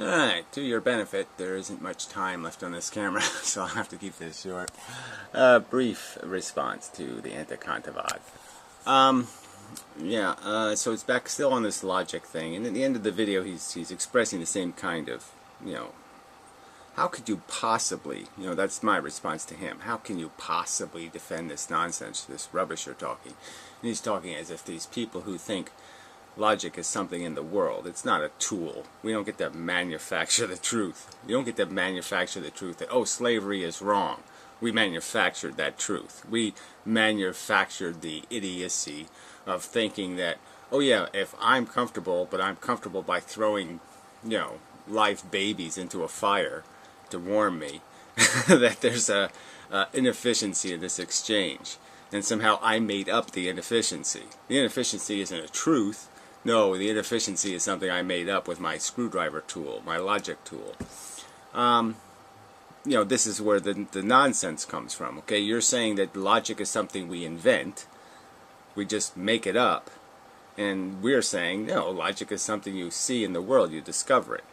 Alright, to your benefit, there isn't much time left on this camera, so I'll have to keep this short. Brief response to the Antikantavad. So it's back still on this logic thing, and at the end of the video he's expressing the same kind of, how could you possibly, that's my response to him, how can you possibly defend this nonsense, this rubbish you're talking? And he's talking as if these people who think logic is something in the world. It's not a tool. We don't get to manufacture the truth. You don't get to manufacture the truth that, oh, slavery is wrong. We manufactured that truth. We manufactured the idiocy of thinking that, oh yeah, if I'm comfortable, but I'm comfortable by throwing, live babies into a fire to warm me, that there's a inefficiency in this exchange. And somehow I made up the inefficiency. The inefficiency isn't a truth. No, the inefficiency is something I made up with my screwdriver tool, my logic tool. This is where the nonsense comes from, okay? You're saying that logic is something we invent. We just make it up. And we're saying, no, logic is something you see in the world, you discover it.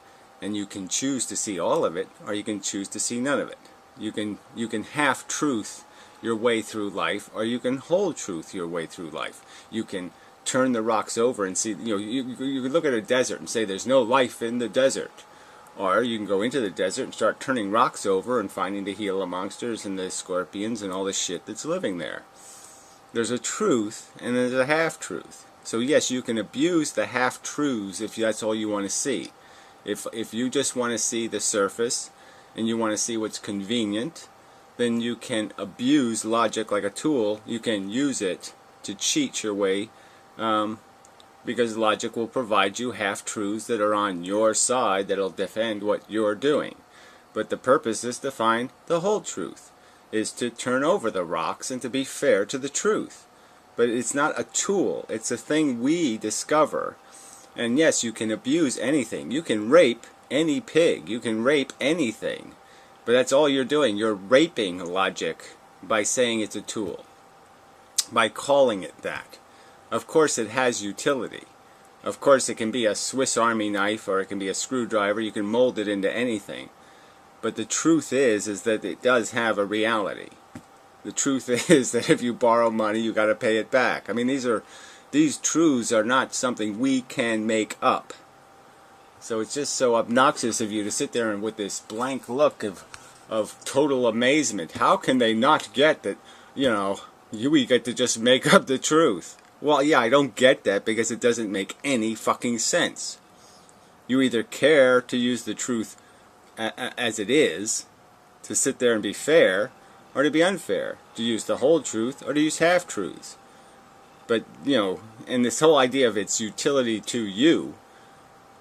And you can choose to see all of it, or you can choose to see none of it. You can half-truth your way through life, or you can whole truth your way through life. You can turn the rocks over and see, you can look at a desert and say there's no life in the desert. Or you can go into the desert and start turning rocks over and finding the Gila monsters and the scorpions and all the shit that's living there. There's a truth and there's a half-truth. So yes, you can abuse the half-truths if that's all you want to see. If you just want to see the surface and you want to see what's convenient, then you can abuse logic like a tool. You can use it to cheat your way, because logic will provide you half-truths that are on your side that'll defend what you're doing. But the purpose is to find the whole truth, is to turn over the rocks and to be fair to the truth. But it's not a tool, it's a thing we discover. And yes, you can abuse anything. You can rape any pig, you can rape anything. But that's all you're doing. You're raping logic by saying it's a tool, by calling it that. Of course it has utility. Of course it can be a Swiss Army knife or it can be a screwdriver. You can mold it into anything. But the truth is that it does have a reality. The truth is that if you borrow money, you got to pay it back. I mean, these truths are not something we can make up. So it's just so obnoxious of you to sit there and with this blank look of total amazement. How can they not get that, we get to just make up the truth? Well, yeah, I don't get that because it doesn't make any fucking sense. You either care to use the truth as it is, to sit there and be fair, or to be unfair, to use the whole truth or to use half-truths. But, and this whole idea of its utility to you,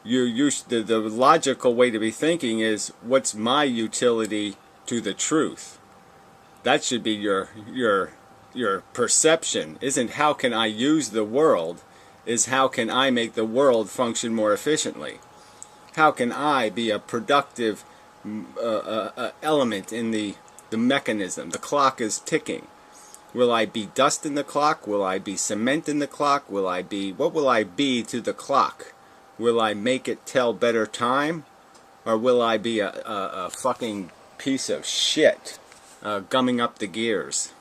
the logical way to be thinking is, what's my utility to the truth? That should be your perception. Isn't how can I use the world, is how can I make the world function more efficiently? How can I be a productive element in the mechanism? The clock is ticking. Will I be dust in the clock? Will I be cement in the clock? What will I be to the clock? Will I make it tell better time? Or will I be a fucking piece of shit gumming up the gears?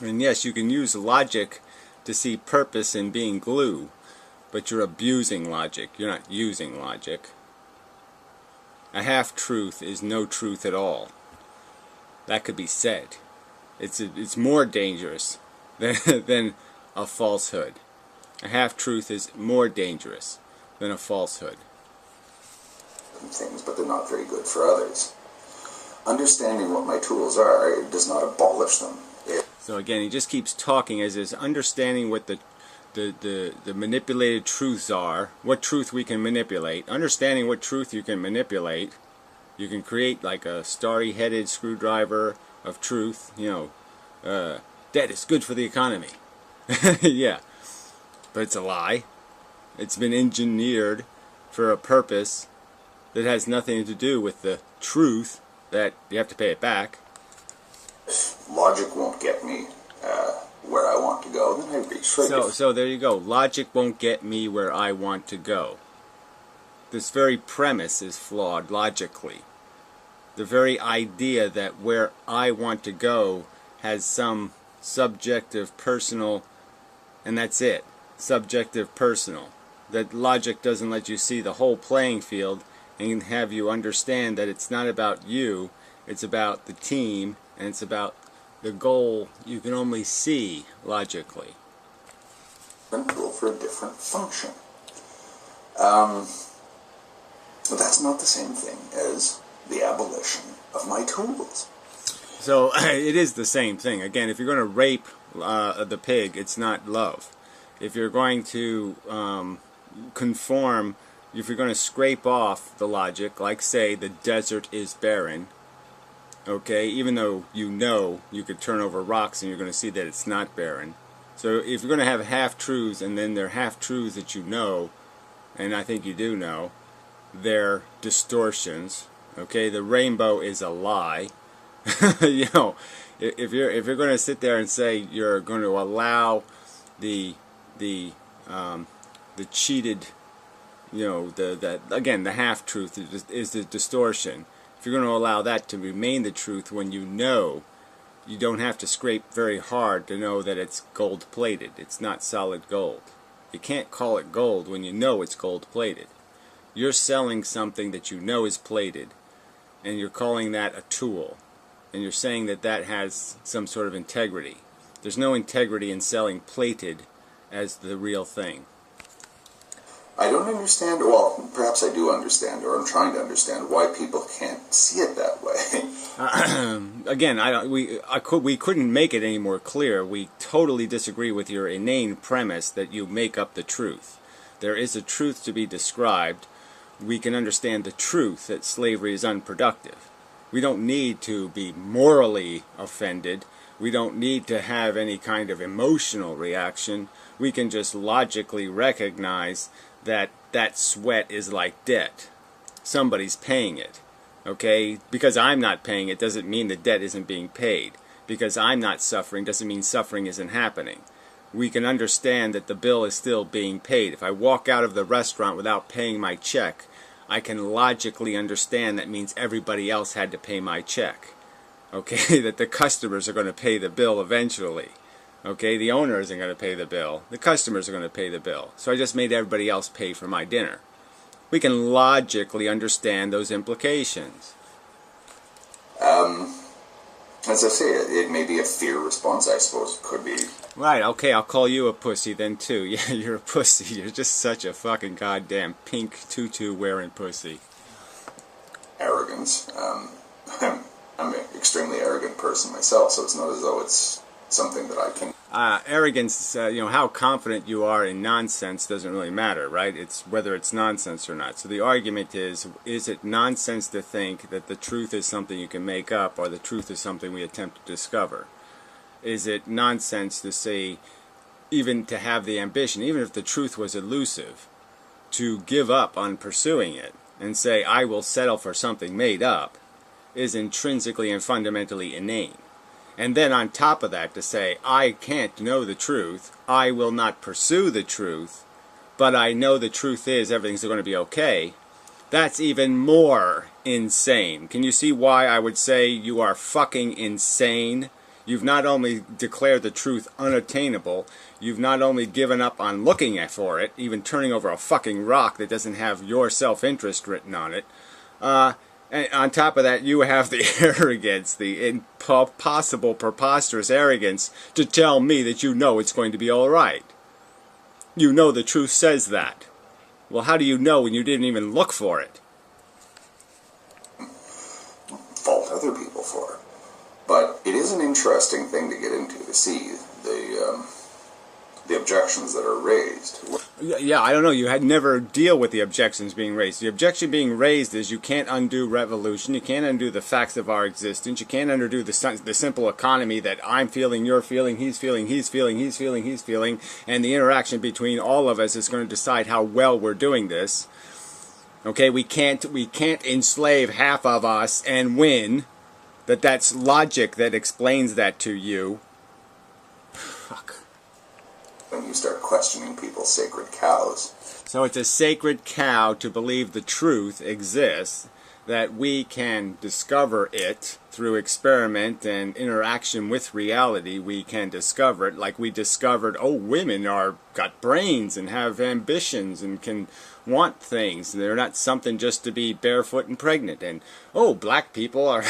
And yes, you can use logic to see purpose in being glue, but you're abusing logic. You're not using logic. A half-truth is no truth at all. That could be said. It's more dangerous than a falsehood. A half-truth is more dangerous than a falsehood. Things, but they're not very good for others. Understanding what my tools are does not abolish them. So again, he just keeps talking as is understanding what the manipulated truths are, what truth we can manipulate, understanding what truth you can manipulate. You can create like a starry-headed screwdriver of truth, debt is good for the economy. Yeah, but it's a lie. It's been engineered for a purpose that has nothing to do with the truth that you have to pay it back. Logic won't get me where I want to go, then I retreat. So there you go. Logic won't get me where I want to go. this very premise is flawed logically. The very idea that where I want to go has some subjective, personal, and that's it. Subjective, personal. That logic doesn't let you see the whole playing field and have you understand that it's not about you, it's about the team, and it's about the goal you can only see logically. Tool for a different function. But that's not the same thing as the abolition of my tools. So it is the same thing. Again, if you're going to rape the pig, it's not love. If you're going to conform, if you're going to scrape off the logic, like say the desert is barren, okay, even though you know you could turn over rocks and you're going to see that it's not barren. So if you're going to have half-truths and then they're half-truths that you know, and I think you do know, they're distortions. Okay, the rainbow is a lie. You know, if you're going to sit there and say you're going to allow the cheated, you know, the half-truth is the distortion. If you're going to allow that to remain the truth when you know, you don't have to scrape very hard to know that it's gold-plated. It's not solid gold. You can't call it gold when you know it's gold-plated. You're selling something that you know is plated, and you're calling that a tool. And you're saying that that has some sort of integrity. There's no integrity in selling plated as the real thing. I don't understand, well, perhaps I do understand, or I'm trying to understand why people can't see it that way. Again, we couldn't make it any more clear. We totally disagree with your inane premise that you make up the truth. There is a truth to be described. We can understand the truth that slavery is unproductive. We don't need to be morally offended. We don't need to have any kind of emotional reaction. We can just logically recognize that that sweat is like debt. Somebody's paying it. Okay? Because I'm not paying it doesn't mean the debt isn't being paid. Because I'm not suffering doesn't mean suffering isn't happening. We can understand that the bill is still being paid. If I walk out of the restaurant without paying my check, I can logically understand that means everybody else had to pay my check. Okay? That the customers are going to pay the bill eventually. Okay? The owner isn't going to pay the bill. The customers are going to pay the bill. So I just made everybody else pay for my dinner. We can logically understand those implications. As I say, it may be a fear response, I suppose. It could be. Right, okay, I'll call you a pussy then too. Yeah, you're a pussy. You're just such a fucking goddamn pink tutu wearing pussy. Arrogance. I'm an extremely arrogant person myself, so it's not as though it's something that I can... Arrogance, you know, how confident you are in nonsense doesn't really matter, right? It's whether it's nonsense or not. So the argument is it nonsense to think that the truth is something you can make up or the truth is something we attempt to discover? Is it nonsense to say, even to have the ambition, even if the truth was elusive, to give up on pursuing it and say, I will settle for something made up, is intrinsically and fundamentally inane. And then on top of that to say, I can't know the truth, I will not pursue the truth, but I know the truth is everything's going to be okay, that's even more insane. Can you see why I would say you are fucking insane? You've not only declared the truth unattainable, you've not only given up on looking for it, even turning over a fucking rock that doesn't have your self-interest written on it, and on top of that, you have the arrogance, the impossible, preposterous arrogance to tell me that you know it's going to be all right. You know the truth says that. Well, how do you know when you didn't even look for it? Fault other people for it. But it is an interesting thing to get into, to see the objections that are raised. Yeah, I don't know. You had never deal with the objections being raised. The objection being raised is you can't undo revolution. You can't undo the facts of our existence. You can't undo the simple economy that I'm feeling, you're feeling, he's feeling, he's feeling, he's feeling, he's feeling, and the interaction between all of us is going to decide how well we're doing this. Okay, we can't enslave half of us and win. That's logic that explains that to you. Fuck. when you start questioning people's sacred cows. So it's a sacred cow to believe the truth exists, that we can discover it through experiment and interaction with reality. We can discover it, like we discovered, oh, women are got brains and have ambitions and can want things. They're not something just to be barefoot and pregnant. And oh, black people are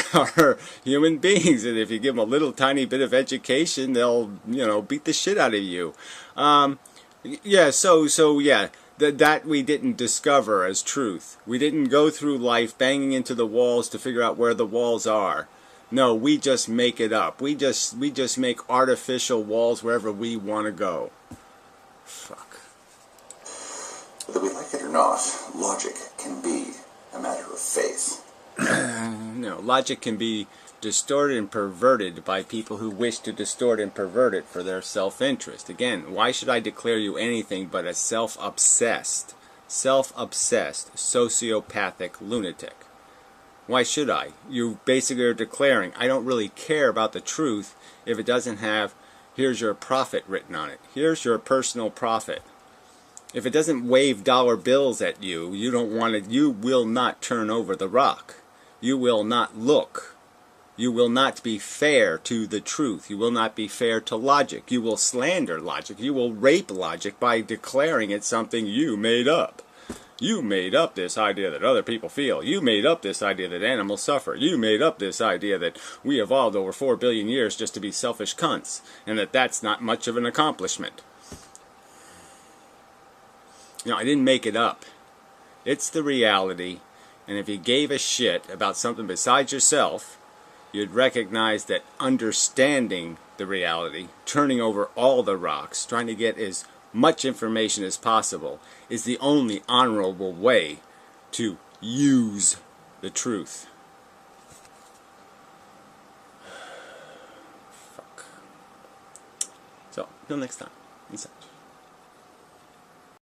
human beings, and if you give them a little tiny bit of education, they'll, you know, beat the shit out of you. Yeah, so yeah. That we didn't discover as truth. We didn't go through life banging into the walls to figure out where the walls are. No, we just make it up. We just make artificial walls wherever we want to go. Fuck. Whether we like it or not, logic can be a matter of faith. No, logic can be distorted and perverted by people who wish to distort and pervert it for their self-interest. Again, why should I declare you anything but a self-obsessed, sociopathic lunatic? Why should I? You basically are declaring, I don't really care about the truth if it doesn't have, here's your profit written on it. Here's your personal profit. If it doesn't wave dollar bills at you, you don't want it, you will not turn over the rock. You will not look. You will not be fair to the truth. You will not be fair to logic. You will slander logic. You will rape logic by declaring it something you made up. You made up this idea that other people feel. You made up this idea that animals suffer. You made up this idea that we evolved over 4 billion years just to be selfish cunts, and that that's not much of an accomplishment. You know, I didn't make it up. It's the reality, and if you gave a shit about something besides yourself, you'd recognize that understanding the reality, turning over all the rocks, trying to get as much information as possible, is the only honorable way to use the truth. Fuck. So, until next time. Peace out.